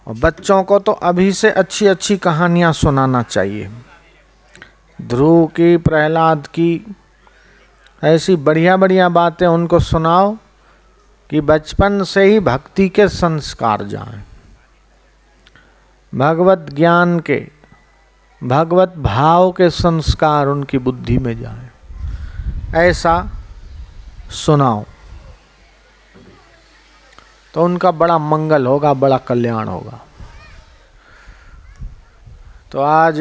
और बच्चों को तो अभी से अच्छी अच्छी कहानियाँ सुनाना चाहिए। ध्रुव की, प्रहलाद की, ऐसी बढ़िया बढ़िया बातें उनको सुनाओ कि बचपन से ही भक्ति के संस्कार जाएं, भगवत ज्ञान के, भगवत भाव के संस्कार उनकी बुद्धि में जाएं। ऐसा सुनाओ तो उनका बड़ा मंगल होगा, बड़ा कल्याण होगा। तो आज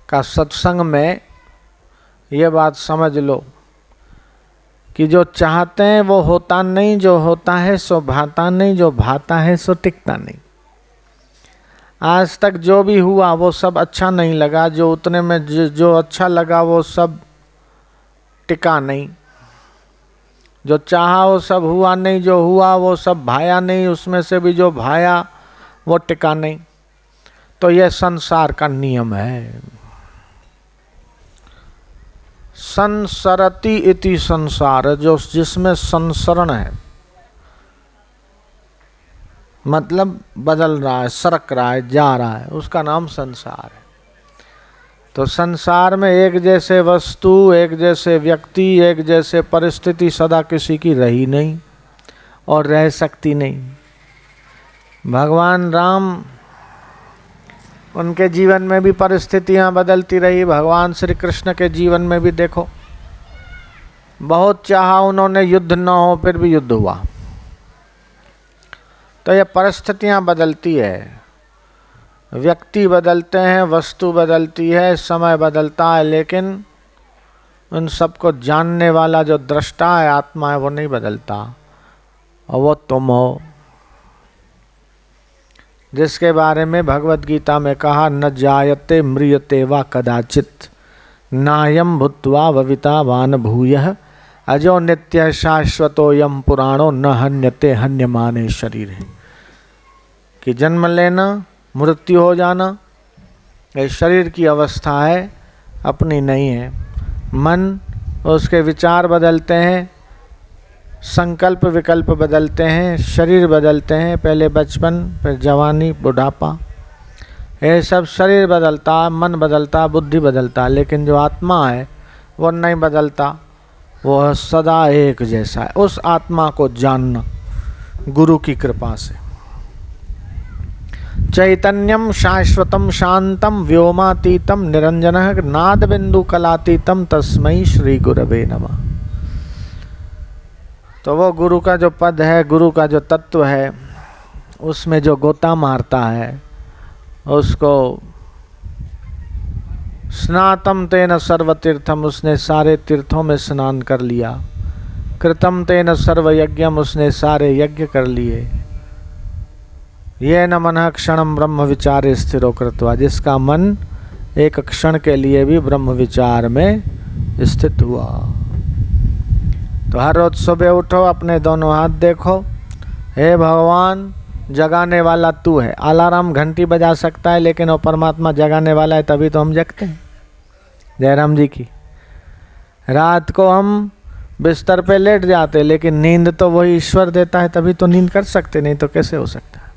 का सत्संग में ये बात समझ लो कि जो चाहते हैं वो होता नहीं, जो होता है सो भाता नहीं, जो भाता है सो टिकता नहीं। आज तक जो भी हुआ वो सब अच्छा नहीं लगा, जो उतने में जो अच्छा लगा वो सब टिका नहीं, जो चाहा वो सब हुआ नहीं, जो हुआ वो सब भाया नहीं, उसमें से भी जो भाया वो टिका नहीं। तो यह संसार का नियम है। संसरति इति संसार, जो जिसमें संसरण है मतलब बदल रहा है, सरक रहा है, जा रहा है, उसका नाम संसार है। तो संसार में एक जैसे वस्तु, एक जैसे व्यक्ति, एक जैसे परिस्थिति सदा किसी की रही नहीं और रह सकती नहीं। भगवान राम, उनके जीवन में भी परिस्थितियां बदलती रही। भगवान श्री कृष्ण के जीवन में भी देखो, बहुत चाहा उन्होंने युद्ध न हो, फिर भी युद्ध हुआ। तो ये परिस्थितियां बदलती है, व्यक्ति बदलते हैं, वस्तु बदलती है, समय बदलता है, लेकिन उन सबको जानने वाला जो दृष्टा है, आत्मा है, वो नहीं बदलता। और वो तुम हो, जिसके बारे में भगवत गीता में कहा, न जायते म्रियते वा कदाचित नायम भूत्वा भविता वान भूयः अजो नित्य शाश्वतो यम पुराणो न हन्यते हन्यमाने शरीर। कि जन्म लेना, मृत्यु हो जाना, ये शरीर की अवस्था है, अपनी नहीं है। मन, उसके विचार बदलते हैं, संकल्प विकल्प बदलते हैं, शरीर बदलते हैं, पहले बचपन, फिर जवानी, बुढ़ापा, ये सब शरीर बदलता, मन बदलता, बुद्धि बदलता, लेकिन जो आत्मा है वो नहीं बदलता, वो सदा एक जैसा है। उस आत्मा को जानना गुरु की कृपा से। चैतन्यम शाश्वतम शांतम व्योमातीतम निरंजनः नाद बिंदु कलातीतम तस्मै श्री गुरवे नमः। तो वो गुरु का जो पद है, गुरु का जो तत्व है, उसमें जो गोता मारता है उसको स्नातम तेन सर्वतीर्थम, उसने सारे तीर्थों में स्नान कर लिया। कृतम तेन सर्वयज्ञम, उसने सारे यज्ञ कर लिए। ये न मनः क्षणम ब्रह्म विचारे स्थिरो कृत्वा, जिसका मन एक क्षण के लिए भी ब्रह्म विचार में स्थित हुआ। तो हर रोज सुबह उठो, अपने दोनों हाथ देखो, हे भगवान जगाने वाला तू है। अलार्म घंटी बजा सकता है, लेकिन वो परमात्मा जगाने वाला है, तभी तो हम जगते हैं। जयराम जी की। रात को हम बिस्तर पे लेट जाते, लेकिन नींद तो वही ईश्वर देता है, तभी तो नींद कर सकते, नहीं तो कैसे हो सकता है।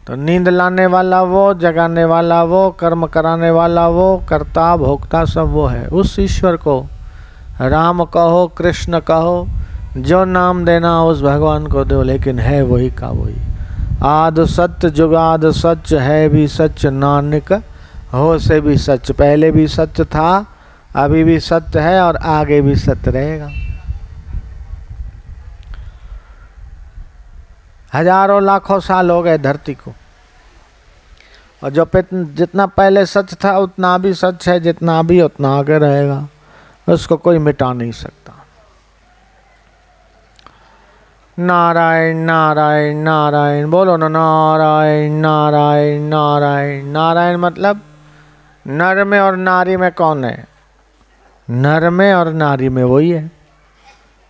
तो नींद लाने वाला वो, जगाने वाला वो, कर्म कराने वाला वो, कर्ता भोक्ता सब वो है। उस ईश्वर को राम कहो, कृष्ण कहो, जो नाम देना उस भगवान को दो, लेकिन है वही का वही। आद सत्य जुगाद सच, है भी सच नानक हो से भी सच। पहले भी सच था, अभी भी सत्य है और आगे भी सत्य रहेगा। हजारों लाखों साल हो गए धरती को, और जो जितना पहले सच था उतना अभी सच है, जितना अभी उतना आगे रहेगा, उसको कोई मिटा नहीं सकता। नारायण नारायण नारायण बोलो ना, नारायण नारायण नारायण। नारायण मतलब नर में और नारी में कौन है? नर में और नारी में वही है।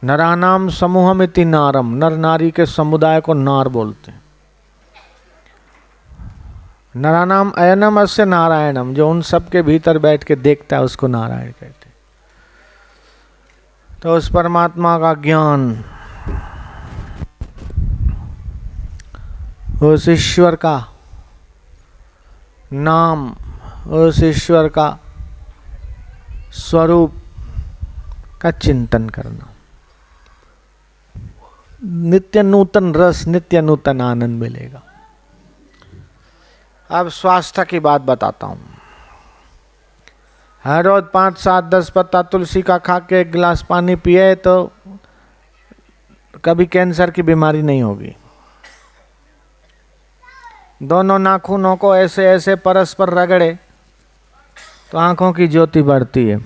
नरानाम समूहमिति नारम, नर नारी के समुदाय को नार बोलते हैं। नरानाम अयनम अस्य नारायणम, जो उन सब के भीतर बैठ के देखता है उसको नारायण कहते हैं। तो उस परमात्मा का ज्ञान उस ईश्वर का नाम, उस ईश्वर का स्वरूप का चिंतन करना। नित्य नूतन रस, नित्य नूतन आनंद मिलेगा। अब स्वास्थ्य की बात बताता हूं। हर रोज 5, 7, 10 पत्ता तुलसी का खा के 1 गिलास पानी पिए तो कभी कैंसर की बीमारी नहीं होगी। दोनों नाखूनों को ऐसे ऐसे परस्पर रगड़े तो आंखों की ज्योति बढ़ती है।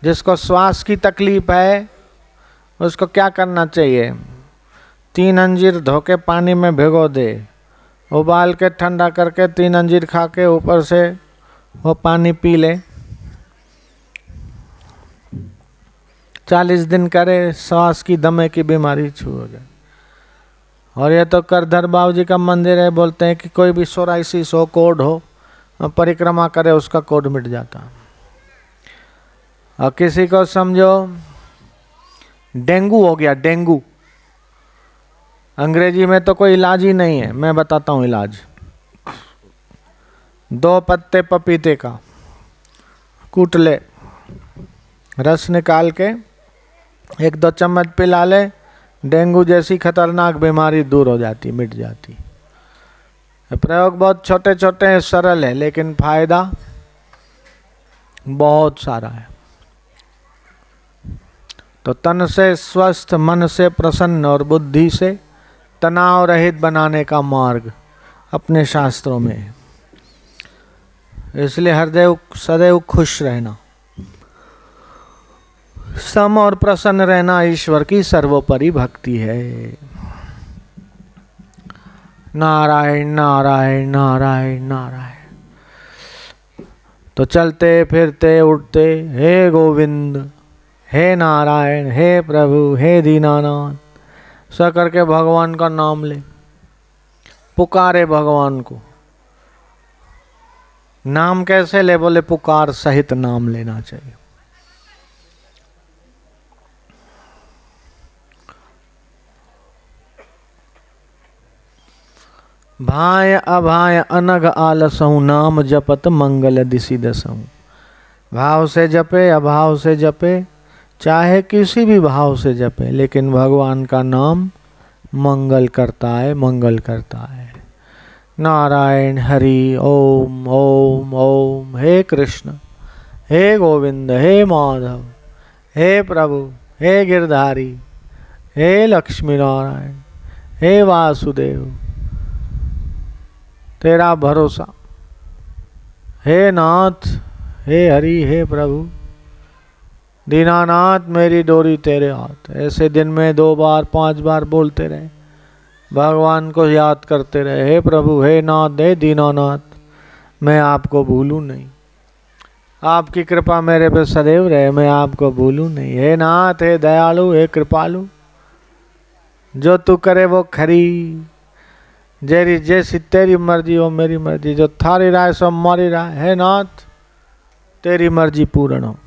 जिसको श्वास की तकलीफ है उसको क्या करना चाहिए? 3 अंजीर धो के पानी में भिगो दे, उबाल के ठंडा करके 3 अंजीर खा के ऊपर से वो पानी पी ले। 40 दिन करे, श्वास की दमे की बीमारी छू हो जाए। और ये तो करधर बाबू जी का मंदिर है, बोलते हैं कि कोई भी सोराइसिस हो, कोढ़ हो, परिक्रमा करे उसका कोढ़ मिट जाता। और किसी को समझो डेंगू हो गया, डेंगू, अंग्रेजी में तो कोई इलाज ही नहीं है, मैं बताता हूँ इलाज। 2 पत्ते पपीते का कूट ले, रस निकाल के 1-2 चम्मच पिला ले, डेंगू जैसी खतरनाक बीमारी दूर हो जाती, मिट जाती। प्रयोग बहुत छोटे छोटे हैं, सरल है, लेकिन फायदा बहुत सारा है। तो तन से स्वस्थ, मन से प्रसन्न और बुद्धि से तनाव रहित बनाने का मार्ग अपने शास्त्रों में है। इसलिए हृदय सदैव खुश रहना, सम और प्रसन्न रहना ईश्वर की सर्वोपरि भक्ति है। नारायण नारायण नारायण नारायण। तो चलते फिरते उठते हे गोविंद, हे नारायण, हे प्रभु, हे दीनानाथ, स करके भगवान का नाम ले, पुकारे भगवान को। नाम कैसे ले? बोले पुकार सहित नाम लेना चाहिए। भाय अभाय अनग आलसहु, नाम जपत मंगल दिसि दसहु। भाव से जपे, अभाव से जपे, चाहे किसी भी भाव से जपे, लेकिन भगवान का नाम मंगल करता है, मंगल करता है। नारायण हरि ओम ओम ओम। हे कृष्ण, हे गोविंद, हे माधव, हे प्रभु, हे गिरधारी, हे लक्ष्मी नारायण, हे वासुदेव, तेरा भरोसा। हे नाथ, हे हरि, हे प्रभु, दीनानाथ मेरी डोरी तेरे हाथ। ऐसे दिन में 2 बार 5 बार बोलते रहे, भगवान को याद करते रहे। हे प्रभु, हे नाथ, हे दीनानाथ, मैं आपको भूलूं नहीं, आपकी कृपा मेरे पे सदैव रहे, मैं आपको भूलूं नहीं। हे नाथ, हे दयालु, हे कृपालु, जो तू करे वो खरी, जेरी जैसी तेरी मर्जी हो मेरी मर्जी, जो थारी राय सो मारी राय। हे नाथ, तेरी मर्जी पूर्ण हो।